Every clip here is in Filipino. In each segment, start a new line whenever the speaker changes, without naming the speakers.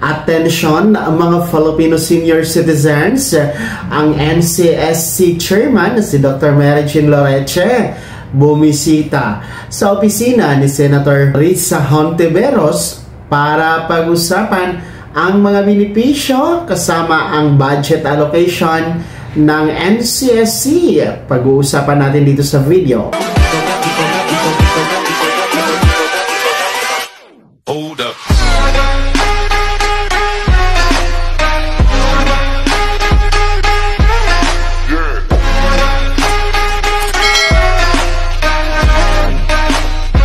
Attention mga Filipino senior citizens, ang NCSC chairman na si Dr. Mary Jean Loreche bumisita sa opisina ni Senator Risa Hontiveros para pag-usapan ang mga benepisyo kasama ang budget allocation ng NCSC. Pag-uusapan natin dito sa video.
Hold up.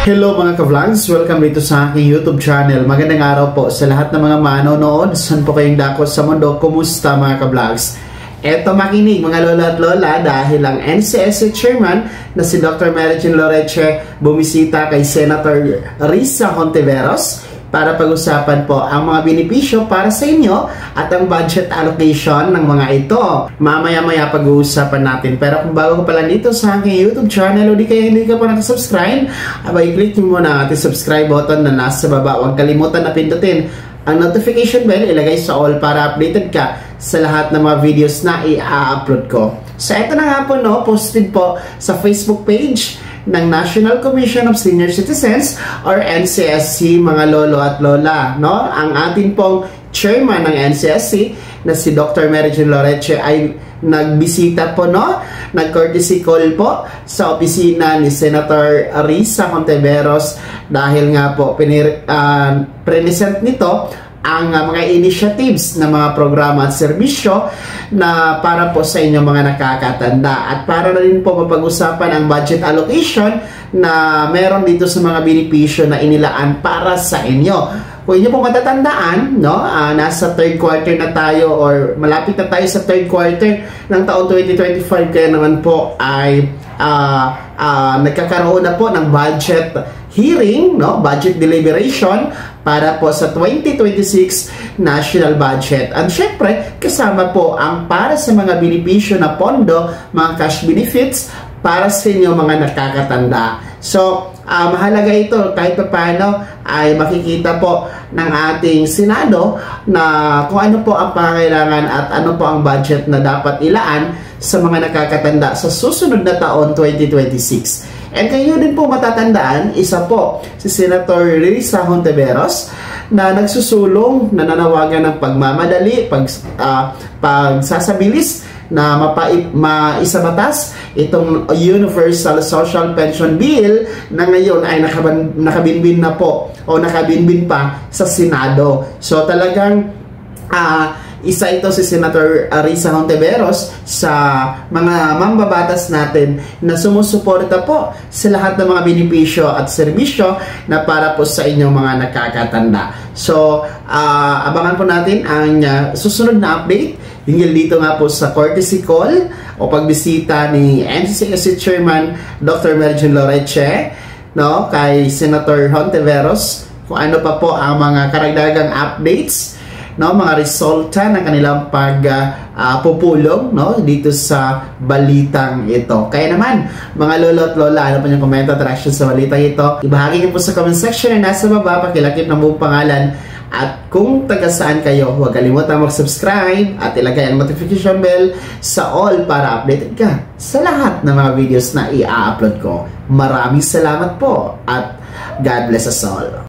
Hello mga ka-vlogs! Welcome dito sa aking YouTube channel. Magandang araw po sa lahat ng mga manonood. Saan po kayong dako sa mundo? Kumusta mga ka-vlogs? Eto makinig mga lola at lola dahil ang NCSC chairman na si Dr. Mary Jean Loreche bumisita kay Senator Risa Hontiveros para pag-usapan po ang mga benepisyo para sa inyo at ang budget allocation ng mga ito. Mamaya-maya pag-uusapan natin. Pero kung bago ka pala dito sa aking YouTube channel o di kaya hindi ka pa nakasubscribe, abay click mo na ang subscribe button na nasa baba. Huwag kalimutan na pindutin ang notification bell, ilagay sa all para updated ka sa lahat ng mga videos na i-upload ko. So ito na nga po, posted po sa Facebook page ng National Commission of Senior Citizens or NCSC mga lolo at lola. Ang ating pong chairman ng NCSC na si Dr. Mary Jean Loreche ay nagbisita po, nag-courtesy call po sa opisina ni Senator Risa Hontiveros dahil nga po present nito ang mga initiatives na mga programa at serbisyo na para po sa inyong mga nakakatanda at para na rin po mapag-usapan ang budget allocation na meron dito sa mga benepisyo na inilaan para sa inyo. Kung inyo po matatandaan, nasa third quarter na tayo or malapit na tayo sa third quarter ng taon 2025 kaya naman po ay nagkakaroon na po ng budget hearing, budget deliberation para po sa 2026 national budget. At syempre, kasama po ang para sa mga benepisyo na pondo, mga cash benefits para sa inyo mga nakakatanda. So, mahalaga ito kahit paano ay makikita po ng ating Senado na kung ano po ang pangangailangan at ano po ang budget na dapat ilaan sa mga nakakatanda sa susunod na taon 2026. And kayo din po matatandaan, isa po si Senator Risa Hontiveros na nagsusulong, na nanawagan ng pagmamadali, pagsasabilis na maisabatas itong Universal Social Pension Bill na ngayon ay nakabinbin na po o nakabinbin pa sa Senado. So talagang isa ito si Senator Risa Hontiveros sa mga mambabatas natin na sumusuporta po sa lahat ng mga benepisyo at serbisyo na para po sa inyong mga nakakatanda. So, abangan po natin ang susunod na update hinggil dito nga po sa courtesy call o pagbisita ni NCSC Chairman Dr. Mary Jean Loreche kay Senator Hontiveros kung ano pa po ang mga karagdagang updates, mga resulta ng kanilang pagpupulong dito sa balitang ito. Kaya naman, mga lolo at lola, ano po yung komento at reaction sa balitang ito? Ibahagi niyo po sa comment section na nasa baba, pakilakip ng buong pangalan. At kung taga saan kayo, huwag kalimutan mag-subscribe at ilagay ang notification bell sa all para updated ka sa lahat ng mga videos na i-upload ko. Maraming salamat po at God bless us all.